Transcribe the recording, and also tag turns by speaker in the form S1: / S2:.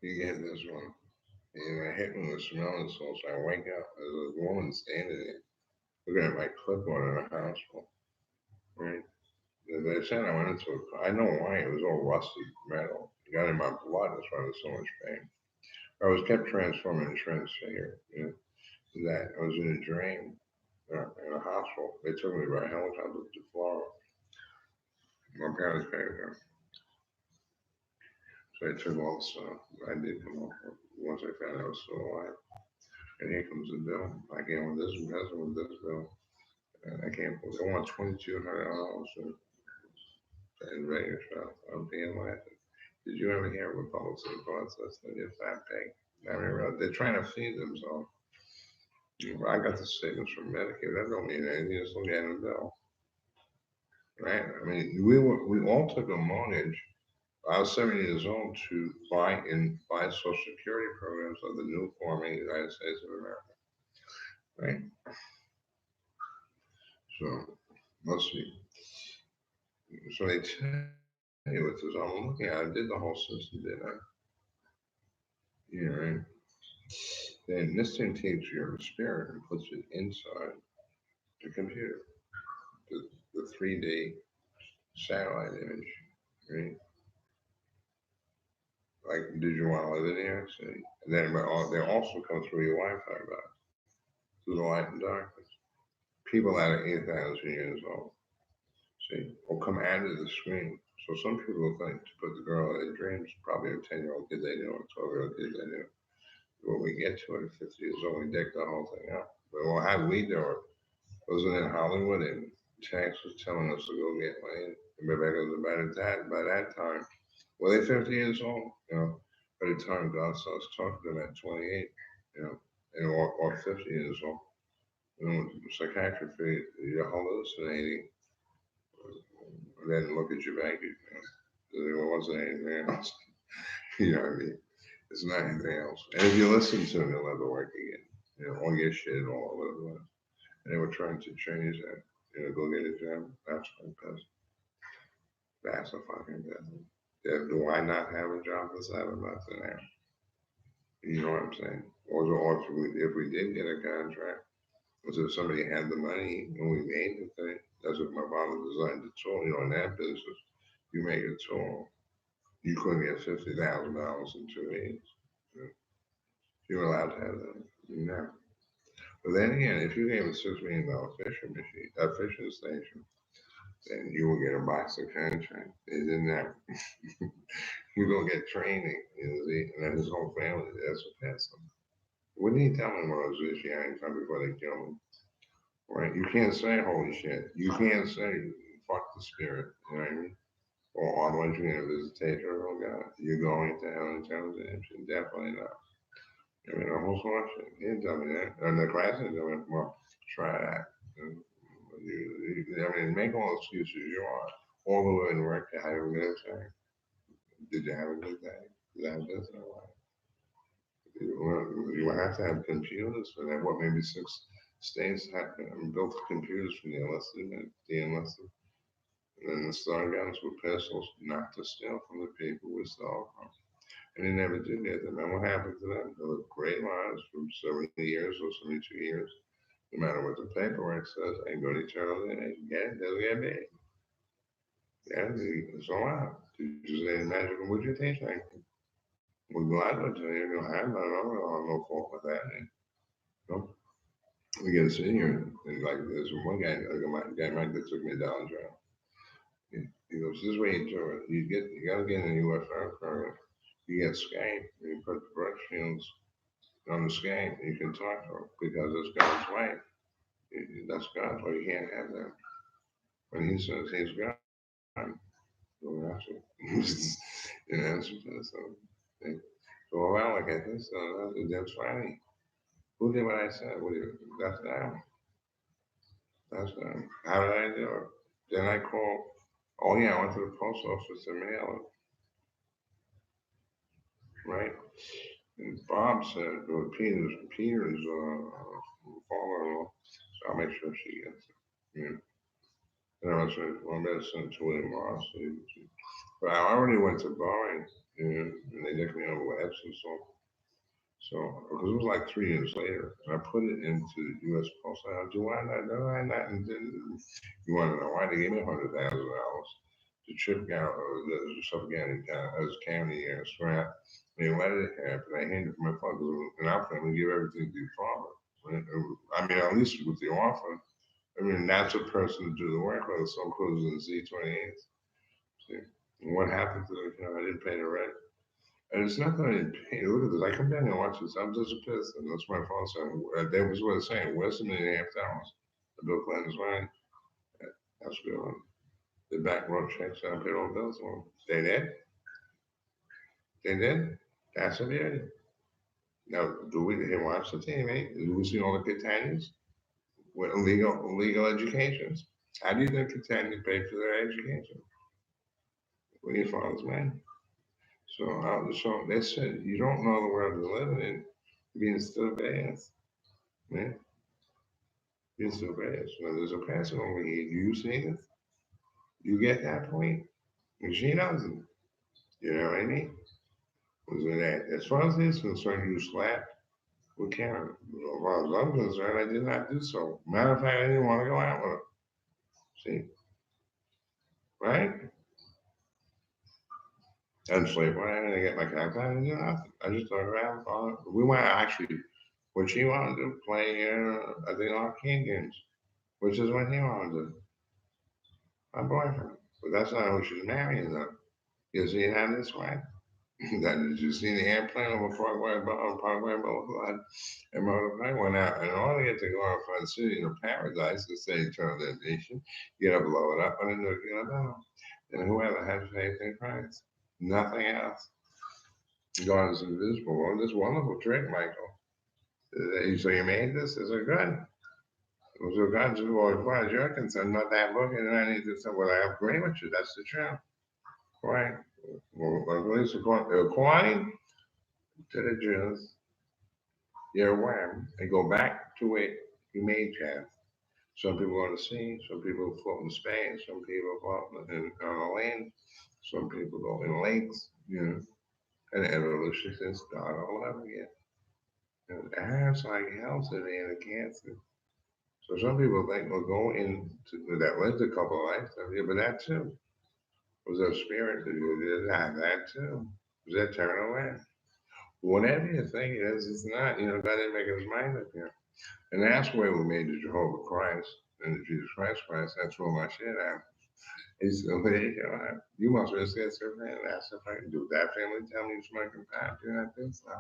S1: You get this one. And I hit me with smelling salts. I wake up. There's a woman standing there looking at my clipboard in a hospital. Right? They said I went into I know why. It was all rusty metal. It got in my blood. That's why there's so much pain. I was kept transforming and transfigured. You know, that I was in a dream in a hospital. They took me by helicopter to Florida. My parents paid for it. So I took all the stuff. I did come off once I found out I was still alive. And here comes the bill. I came with this messing with this bill. And I can't believe I want $2,200 in Vegas. I'm being laughing. Did you ever hear of a policy process that if I pay? I mean, really, they're trying to feed themselves. I got the statements from Medicare. That don't mean anything. Just look at the bill, right? I mean, we all took a mortgage. I was 7 years old to buy Social Security programs of the new forming United States of America, right? So let's see. So they tell you what this. I'm looking at. I did the whole system, did I? Yeah, right. Then this thing takes your spirit and puts it inside the computer, the 3D satellite image, right? Like, did you want to live in New York City? And then they also come through your Wi-Fi box, through the light and darkness. People that are 8,000 years old, see, will come out of the screen. So some people think to put the girl in their dreams, probably a 10-year-old kid they knew, a 12-year-old kid they knew. When we get to it at 50 years old, we deck the whole thing up. But well, how do we do it? Wasn't in Hollywood and Texas telling us to go get laid? And Rebecca was by that time. Well, they're 50 years old, you know. By the time God starts talking to them at 28, you know, or 50 years old, you know, psychiatry figure you're hallucinating, and then look at your bank account. There wasn't anything else. You know what I mean? It's not anything else. And if you listen to them, you'll never work again. You know, all your shit all over the place. And they were trying to change that. You know, go get a job. That's my best. That's a fucking business. Yeah, do I not have a job for 7 months now? You know what I'm saying? Or if we did get a contract, was if somebody had the money and we made the thing. That's what my father designed the tool. You know, in that business, you make a tool, you couldn't get $50,000 in 2 weeks. You're allowed to have that. No. But then again, if you gave a $6 million fishing machine, a fishing station, then you will get a box of contract. Isn't that? You go get training, you know, see? And then his whole family, that's what that's them. Wouldn't he tell him what was this young time before they kill him? Right? You can't say holy shit. You can't say fuck the spirit. You know what I mean? Or otherwise you're going to visitation of oh God. You're going to hell in terms of action. Definitely not. I mean, the whole question. He didn't tell me that. And the class didn't tell me, well, try that. I mean, make all excuses you want. All the way in work, you had a good time. Did you have a good day? Did you have this or what? You have to have computers for that. What, maybe 6 states have built computers for the enlisted and the enlisted. And then the star guns with pistols, not to steal from the people we stole from. And they never did get them. And what happened to them? They lived great lives for 70 years or 72 years. No matter what the paperwork says, ain't going to eternal day. Get it, doesn't get big. Yeah, it's all out. Did you say the magical would you taste like? We're glad to tell you, you'll have that. I don't have no fault with that. No, we get to sit here and like there's one guy, like my guy Mike that took me down John. He goes, this way you do it. You gotta get in the UFO program. You get Skype, and you put the brush shields on the Skype, and you can talk to him because it's God's way. That's God's way. You can't have that. When he says he's God, go after it. You know, so, they- so well, like I think so. That's funny. Who did what I said? That's them. That's them. How did I do it? Then I called. Oh yeah, I went to the post office to mail it. Right. And Bob said, or Peter's father-in-law. So I'll make sure she gets it. Yeah. And I was like, well, I'm going to send it to William Morris. But I already went to Boeing, and they took me over with Epson. Because it was like 3 years later, and I put it into the U.S. Postal. I do why not? No, why not? And then you want to know why they gave me $100,000 to chip out the Suffolk County scrap. They let it happen. I handed it to my father, and I'm going to give everything to your father. Right? I mean, at least with the offer. I mean, that's a person to do the work with. So I'm cruising Z28. See, and what happened to the, I didn't pay the rent. And it's not that I didn't pay. Look at this. I come down here and watch this. I'm just a pissed. And that's my phone saying, that was what it's saying. Where's the $1.5 million? The Bill Clinton's right. That's good. The back road checks out paid all bills. Well, they did. They did. That's a beauty. Now, do we watch the TV? Do we see all the Catanians with illegal educations? How do you think Catania paid for their education? What your father's man? So they said, you don't know the world you're living in, being still bad, man. Being still bad. So there's a person over here. Do you see this? You get that point? And she doesn't. You know what I mean? Was that as far as he's concerned, you slapped with Karen. As far as I'm concerned, I did not do so. Matter of fact, I didn't want to go out with her. See, right? And sleep. Well, I didn't get my car. I didn't do nothing. I just took her out. We went actually. What she wanted to play, I think, arcade games, which is what he wanted to do. My boyfriend. But that's not who she's marrying, though. You see how this way? That did you see the airplane over Parkway Boulevard? And motorbike went out, and in order to get to glorified city of paradise, to say eternal damnation, you gotta blow it up on a nuclear bomb. And whoever has faith in Christ, nothing else. God is invisible. Well, this wonderful trick, Michael. So you made this? Is it good? So God said, well, as far as you're concerned, not that book, and I need to say, well, I agree with you. That's the truth. Right? Well, at least according to the Jews, you're aware. They go back to it. You made path. Some people go to sea, some people float in space, some people float on the land, some people go in lakes, and evolution says start all over again. And that's like hell today in the cancer. So some people think we'll go into that lived a couple of lifetimes, yeah, but that too was a spirit that did that too. Was that turn away? Whatever you think it is, it's not. God didn't make his mind up here. And that's where we made the Jehovah Christ and the Jesus Christ. That's where my shit at. He's there you go. You must have said something. That's if I can do that. Family tell me you're smoking pot. Do not think so.